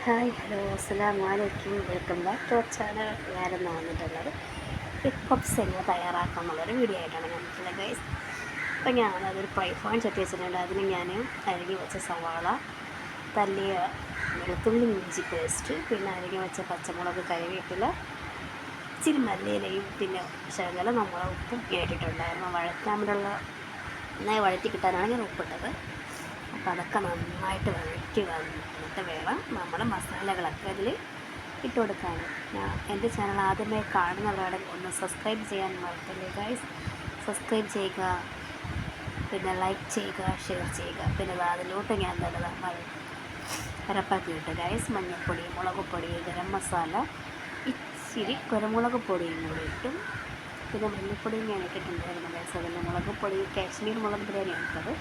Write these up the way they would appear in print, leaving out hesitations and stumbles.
Hi hello അസ്സലാമു അലൈക്കും. Welcome back to our channel. ഞാനെന്ന് വന്നിട്ടുള്ളത് എഗ് പപ്സ് എങ്ങനെ തയ്യാറാക്കാം എന്നുള്ളൊരു വീഡിയോ ആയിട്ടാണ് ഞാൻ വന്നിട്ടുള്ളത് ഗൈസ്. അപ്പോൾ ഞാനതൊരു ഫ്രൈ പാൻ ചട്ടി വെച്ചിട്ടുണ്ട്. അതിന് ഞാൻ അരിഞ്ഞ് വെച്ച സവാള, തല്ലിയ വെളുത്തുള്ളി ഇഞ്ചി പേസ്റ്റ്, പിന്നെ അരിഞ്ഞ് വെച്ച പച്ചമുളക്, കറിവേപ്പില, ഇച്ചിരി മല്ലിയിലയും പിന്നെ ശകലം നമ്മളെ ഉപ്പും കേട്ടിട്ടുണ്ടായിരുന്നു. വഴറ്റാനുള്ള നന്നായി വഴറ്റി കിട്ടാനാണ് ഞാൻ ഉപ്പിട്ടത്. അപ്പോൾ അതൊക്കെ നന്നായിട്ട് വഴറ്റി വന്നിട്ട് വേണം നമ്മൾ മസാലകളൊക്കെ അതിൽ ഇട്ട് കൊടുക്കാൻ. എൻ്റെ ചാനൽ ആദ്യമായി കാണുന്നവരാണ് ഒന്ന് സബ്സ്ക്രൈബ് ചെയ്യാൻ മറക്കല്ലേ ഗൈസ്. സബ്സ്ക്രൈബ് ചെയ്യുക, പിന്നെ ലൈക്ക് ചെയ്യുക, ഷെയർ ചെയ്യുക. പിന്നെ അതിലോട്ട് ഞാൻ നമ്മൾ അരപ്പാക്കി ഇട്ട് ഗൈസ് മഞ്ഞൾപ്പൊടി, മുളക് പൊടി, ഗരം മസാല, ഇച്ചിരി കുരുമുളക് പൊടിയും കൂടി ഇട്ടും പിന്നെ മല്ലിപ്പൊടിയും ഞാൻ ഇട്ടിട്ടുണ്ടായിരുന്നു ഗൈസ്. അതിൻ്റെ മുളക് പൊടി കാശ്മീർ മുളക് പൊടിയാണ് ഇട്ടത്.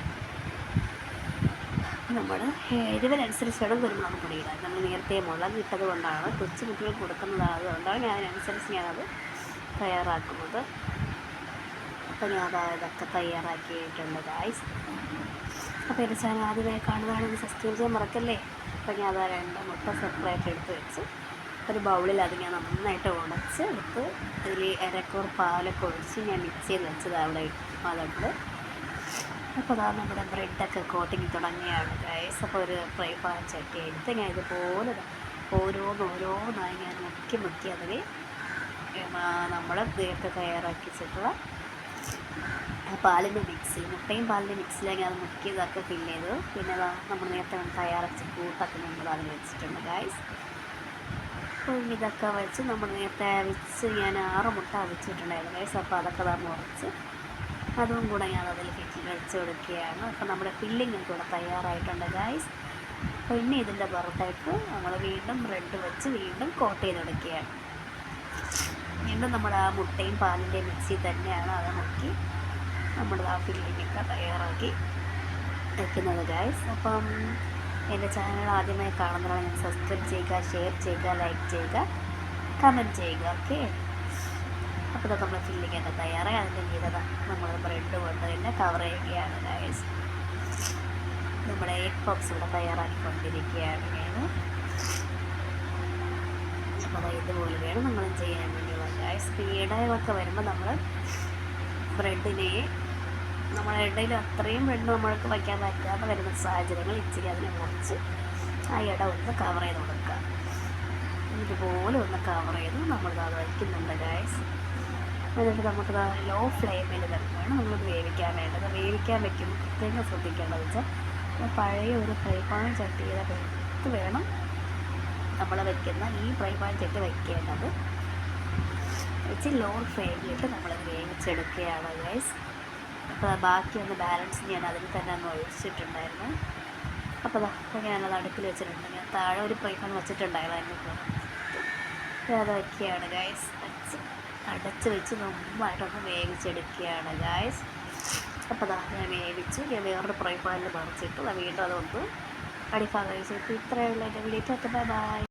നമ്മൾ എരിവിനനുസരിച്ച് വേണം കുരുമുളക് പൊടി ഇടാൻ. നമ്മൾ നേരത്തെ മുളക് ഇട്ടത് കൊണ്ടാണ്, കൊച്ചു കുട്ടികൾക്ക് കൊടുക്കുന്നതാണ്, അതുകൊണ്ടാണ് ഞാൻ അതിനനുസരിച്ച് ഞാനത് തയ്യാറാക്കുന്നത്. അപ്പോൾ ഞാൻ ഇതൊക്കെ തയ്യാറാക്കിയിട്ടുണ്ട് ഗൈസ്. അപ്പോൾ എൻ്റെ ചാനൽ ആദ്യമായി കാണുന്നതാണെങ്കിൽ സബ്സ്ക്രൈബ് ചെയ്യാൻ മറക്കല്ലേ. അപ്പോൾ ഞാൻ 2 മുട്ട സെപ്പറേറ്റ് എടുത്ത് വെച്ച് ഒരു ബൗളിൽ അത് ഞാൻ നന്നായിട്ട് ഉടച്ച് എടുത്ത് അതിൽ അരക്കൂർ പാലൊക്കെ ഒഴിച്ച് ഞാൻ മിക്സ് ചെയ്ത് വെച്ചത് അവിടെ അതുണ്ട്. അപ്പോൾ നമ്മുടെ ബ്രെഡൊക്കെ കോട്ടിങ് തുടങ്ങിയാണ് ഗൈസ്. അപ്പോൾ ഒരു ഫ്രൈ പാൻ ചട്ടി എടുത്ത് ഞാൻ ഇതുപോലെ ഓരോന്നായി ഞാൻ മുക്കി അതിൽ നമ്മൾ നേരത്തെ തയ്യാറാക്കി വെച്ചിട്ടുള്ള പാലിൻ്റെ മിക്സിൽ, മുട്ടയും പാലിൻ്റെ മിക്സിലേക്ക് അത് മുക്കിയതൊക്കെ ഫില്ല് ചെയ്തു. പിന്നെ നമ്മൾ നേരത്തെ തയ്യാറാക്കിച്ച കൂട്ടൊക്കെ നമ്മൾ അതിൽ വെച്ചിട്ടുണ്ട് ഗൈസ്. അപ്പോൾ ഇതൊക്കെ വെച്ച് നമ്മൾ നേരത്തെ ഞാൻ 6 മുട്ട വെച്ചിട്ടുണ്ടായിരുന്നു ഗൈസ്. അപ്പോൾ അതൊക്കെ മുറിച്ച് അതും കൂടെ ഞാൻ അതിൽ വെച്ച് കൊടുക്കുകയാണ്. അപ്പോൾ നമ്മുടെ ഫില്ലിങ് കൂടെ തയ്യാറായിട്ടുണ്ട് ഗൈസ്. അപ്പോൾ ഇനി ഇതിൻ്റെ പുറത്തേക്ക് നമ്മൾ വീണ്ടും ബ്രെഡ് വെച്ച് വീണ്ടും കോട്ട് ചെയ്തെടുക്കുകയാണ്. വീണ്ടും നമ്മൾ ആ മുട്ടയും പാലിൻ്റെ മിക്സി തന്നെയാണ് അത് മുക്കി നമ്മൾ ആ ഫില്ലിങ്ങൊക്കെ തയ്യാറാക്കി വയ്ക്കുന്നത് ഗൈസ്. അപ്പം എൻ്റെ ചാനൽ ആദ്യമായി കാണുന്നവരാണെങ്കിൽ സബ്സ്ക്രൈബ് ചെയ്യുക, ഷെയർ ചെയ്യുക, ലൈക്ക് ചെയ്യുക, കമൻറ്റ് ചെയ്യുക. ഓക്കെ. അപ്പോൾ നമ്മൾ ഫില്ലിങ്ങൊക്കെ തയ്യാറായി അതിൻ്റെ മീതെ നമ്മൾ ബ്രെഡ് കൊണ്ട് തന്നെ കവർ ചെയ്യുകയാണ് ഗൈസ്. നമ്മുടെ എഗ് പപ്സ് ഇവിടെ തയ്യാറാക്കിക്കൊണ്ടിരിക്കുകയാണ് വേണം. അപ്പോൾ ഇതുപോലെ വേണം നമ്മൾ ചെയ്യാൻ വേണ്ടിയുള്ള ഗൈസ്. ഇടയിലൊക്കെ വരുമ്പോൾ നമ്മൾ ബ്രെഡിനെ നമ്മുടെ ഇടയിൽ അത്രയും ബ്രെഡ് നമ്മൾക്ക് വയ്ക്കാൻ പറ്റാതെ വരുന്ന സാഹചര്യങ്ങൾ ഇച്ചിരി അതിനെ മുറിച്ച് ആ ഇട ഒന്ന് കവർ ചെയ്ത് കൊടുക്കുക. ഇതുപോലെ ഒന്ന് കവർ ചെയ്ത് നമ്മളിത് വയ്ക്കുന്നുണ്ട് ഗൈസ്. എന്നിട്ട് നമുക്ക് ലോ ഫ്ലെയിമിൽ തന്നെയാണ് നമ്മളിത് വേവിക്കാൻ വേണ്ടത്. വേവിക്കാൻ വയ്ക്കുമ്പോൾ പ്രത്യേകം ശ്രദ്ധിക്കേണ്ടത് വെച്ചാൽ പഴയ ഒരു ഫ്രൈ പാൻ ചട്ടിയുടെ അടുത്ത് വേണം നമ്മൾ വയ്ക്കുന്ന ഈ ഫ്രൈ പാൻ ചട്ടി വയ്ക്കേണ്ടത്. വെച്ച് ലോ ഫ്ലെയിമിലിട്ട് നമ്മളത് വേവിച്ചെടുക്കുകയാണ് ഗൈസ്. അപ്പോൾ ബാക്കി ബാലൻസ് ഞാൻ അതിൽ തന്നെ ഒഴിച്ചിട്ടുണ്ടായിരുന്നു. അപ്പോൾ ഞാനത് അടുപ്പിൽ വെച്ചിട്ടുണ്ട്. ഞാൻ താഴെ ഒരു ഫ്രൈ പാൻ വെച്ചിട്ടുണ്ടായിരുന്നു. അത് വയ്ക്കുകയാണ് ഗൈസ്. അടച്ച് വെച്ച് നന്നായിട്ടൊന്ന് വേവിച്ചെടുക്കുകയാണ് ഗൈസ്. അപ്പോൾ ഞാൻ വേവിച്ചു. ഞാൻ വേറൊരു ഫ്രൈ പാനിൽ മറിച്ചിട്ട് വീണ്ടും അതൊന്ന് അടിഭാഗം വെച്ചിട്ട് ഇത്രയുള്ള എൻ്റെ വീഡിയോ. Bye bye.